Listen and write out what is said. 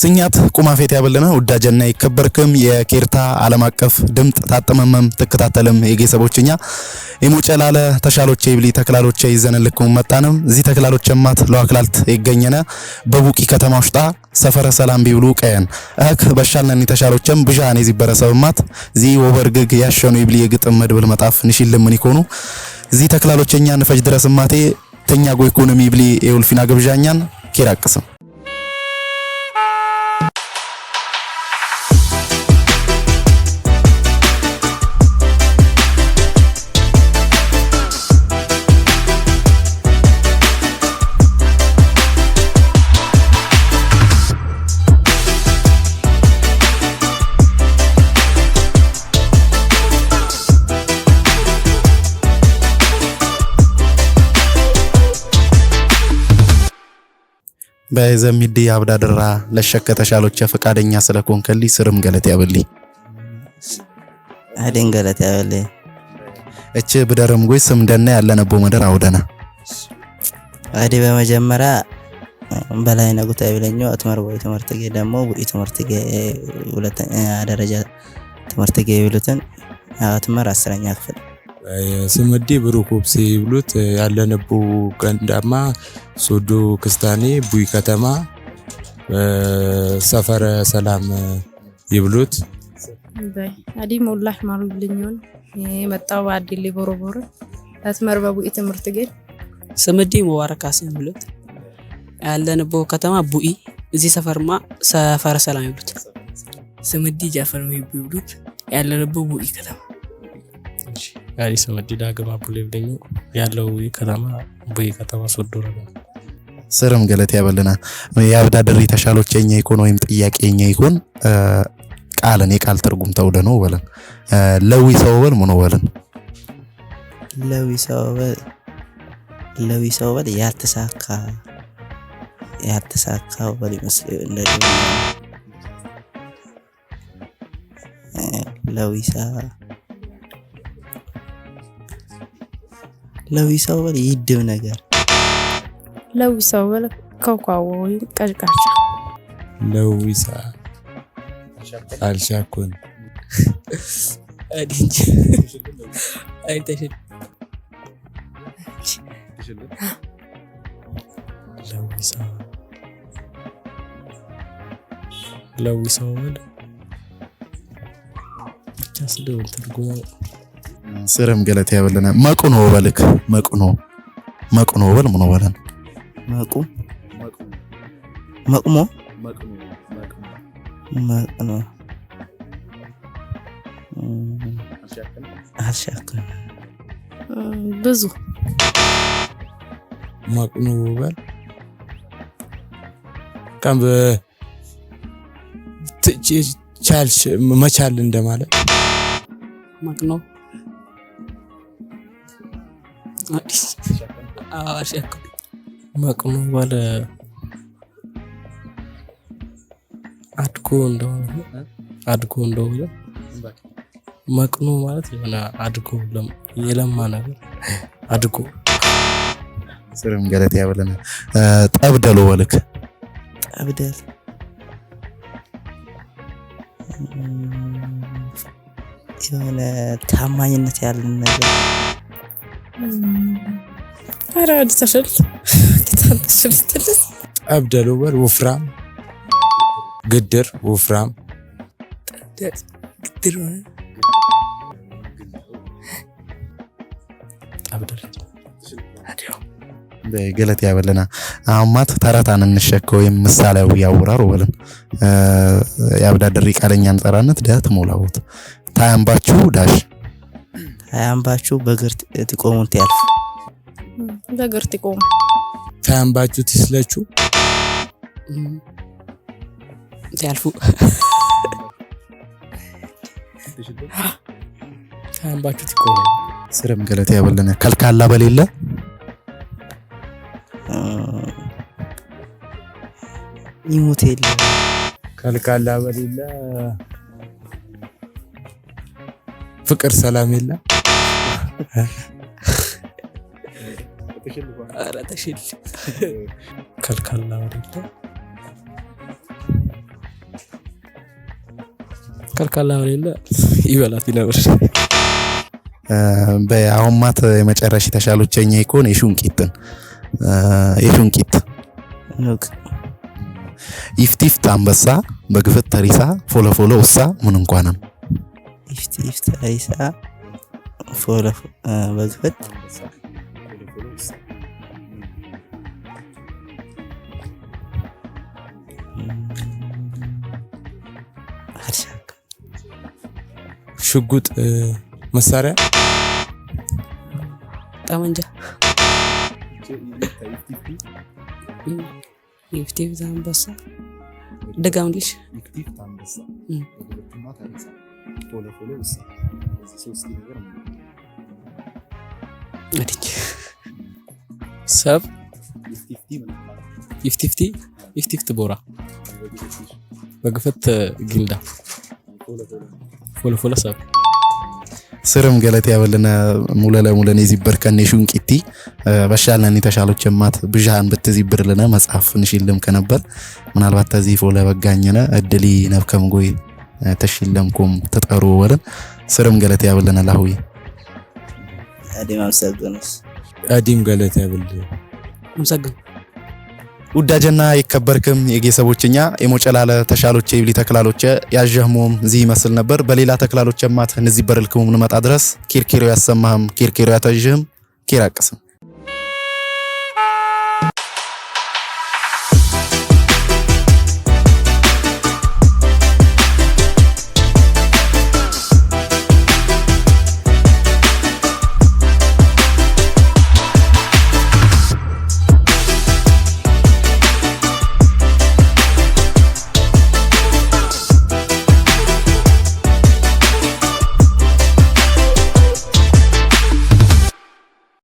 ስኛት ቁማፌት ያበለና ወዳጀና ይከበርክም የኬርታ ዓለም አቀፍ ድምጥ ታጠመመም ተከታተለም የጌሰቦችኛ የሞጨላለ ተሻሎቼ ይብሊ ተክላሎቼ ይዘንልኩም መጣንም እዚ ተክላሎቼማት ለዋክላልት ይገኘነ በቡቂ ከተማ ውሽጣ ሰፈረ ሰላም ቢብሉ ቀየን አክ በሻልነኒ ተሻሎቼም ብጃኔ ዚበረሰብማት ዚ ወበርግግ ያሸኑ ይብሊ የግጥም መድብል መጣፍ ንሽልምን ይኮኑ እዚ ተክላሎቼኛ ነፈጅ ድረስማቴ ተኛ ጎ ኢኮኖሚ ይብሊ የውልፊና ግብዣኛን ኪራቅስም በዘሚዲ አብዳድራ ለሸከተሻሎች ፈቃደኛ ስለኮንከሊ ስርም ገለት ያበሊ አደን ገለት ያበሊ እቺ ብደረም ጎይ ስም ደና ያለነቦ መደር አውደና አዲ በመጀመሪያ በላይ ነጉታ ይብለኛው አትመርቦ ትምርትጌ ደሞ ቡኢ ትምርትጌ ሁለተኛ ደረጃ ትምርትጌ ይብሉትን አትመር 10ኛ ክፍል ስምዲ ብሩኮብሲ ይብሉት ያለነቦ ገንዳማ ሶዶ ክስታኔ ቡይ ከተማ ሰፈረ ሰላም ይብሉት በይ አዲ ሞላህ ማሩ ይብልኛውን የመጣው አዲሊ ቦሮቦር አትመርበቡ ኢትምርት ገ ስምዲ ሙባረካስ ይብሉት ያለነቦ ከተማ ቡኢ እዚ ሰፈርማ ሰፈረ ሰላም ይብሉት ስምዲ ጃፈር ይብሉት ያለነቦ ቡኢ ከተማ አዲ ስምዲ ዳግማ ቡሌ ይብለኛው ያለው ከተማ ቡኢ ከተማ ሶዶ ነው ስርም ገለት ያበለና ያብዳድሪ ተሻሎቼኛ ይኮን ወይም ጥያቄኛ ይኮን ቃልን የቃል ትርጉም ተውደ ነው ወለን ለዊ ሰውበል ምን ወለን ለዊ ሰውበል ያልተሳካው በል ይመስል እንደዚህ ለዊ ሰውበል ይድም ነገር ለዊሳው ወለ ከውካው ወይ ቀርቃቻ ለዊሳ አልሻኩን አዲንጂ አይተሽ ለዊሳው ወለ ቻስዶ ትርጉሙ ስርም ገለት ያበለና መቁኖ ወበልክ መቁኖ ወበል ምን ወለን መቁሞ አልሻከነ ብዙ መቁኖ ወበል ካም ቻልሽ መቻል እንደማለት መቁኖ አዲስ አልሻከነ መቁኖ ባለ አድጎ እንደሆነ መቁኖ ማለት የሆነ አድጎ የለማ ነገር አድጎ ስርም ገለት ያበለና ጠብደሎ ወልክ ጠብደል የሆነ ታማኝነት ያለን ነገር አራድ ተሸል ተታሽልትል ጠብደሎ ወር ወፍራም ግድር ወፍራም ግድር ጠብደል አዲዮ በገለት ያበለና አማት ተራታን እንሸከው የምሳሌው ያወራሩ ወለን ያብዳድሪ ቃለኛ አንጸራነት ዳት ሞላውት ታያምባችሁ ዳሽ ታያምባችሁ በግርት ትቆሙት ያልፍ በግርት ይቆም ታያምባችሁ ትስለችሁ ያልፉ ታያምባችሁ ትቆም ስርም ገለት ያበለና ከልካላ በሌለ ይሞቴል ከልካላ በሌለ ፍቅር ሰላም የለ ኧረ ተሽል ከልካላ ወደለ ከልካላ በሌለ ይበላት ይነብር በአሁማት የመጨረሻ ተሻሎቸኛ ይኮን የሹንቂትን የሹንቂት ኑቅ ኢፍቲፍት አንበሳ በግፍት ተሪሳ ፎለፎለ ውሳ ምን እንኳንም ኢፍቲፍት ተሪሳ ፎለ በግፍት ሽጉጥ መሳሪያ ጠመንጃ ኢፍቲፍት አንበሳ ደጋምልሽ ሰብ ኢፍቲፍት ቦራ በግፍት ጊልዳ ፎለፎለ ሰብ ስርም ገለት ያበለና ሙለለ ሙለኔ ዚበር ከነሹን ቂቲ በሻለኒ ተሻሎች ማት ብጃን በትዚብርለና መጽሐፍ ንሽልም ከነበር ምናልባት ተዚህ ፎለ በጋኘነ እድሊ ነብከም ጎይ ተሽለምኩም ተጠሩ ወለን ስርም ገለት ያበለና ላሁይ አዲም አመሰግንስ አዲም ገለት ያበል አመሰግን ውዳጀና ይከበርክም የጌሰቦችኛ የሞጨላለ ተሻሎቼ ይብሊ ተክላሎቼ ያጀህሙም ዚ መስል ነበር በሌላ ተክላሎቼ ማት እንዚ በርልኩም ንመጣ ድረስ ኪርኪሮ ያሰማህም ኪርኪሮ ያተጅህም ኪራቅስም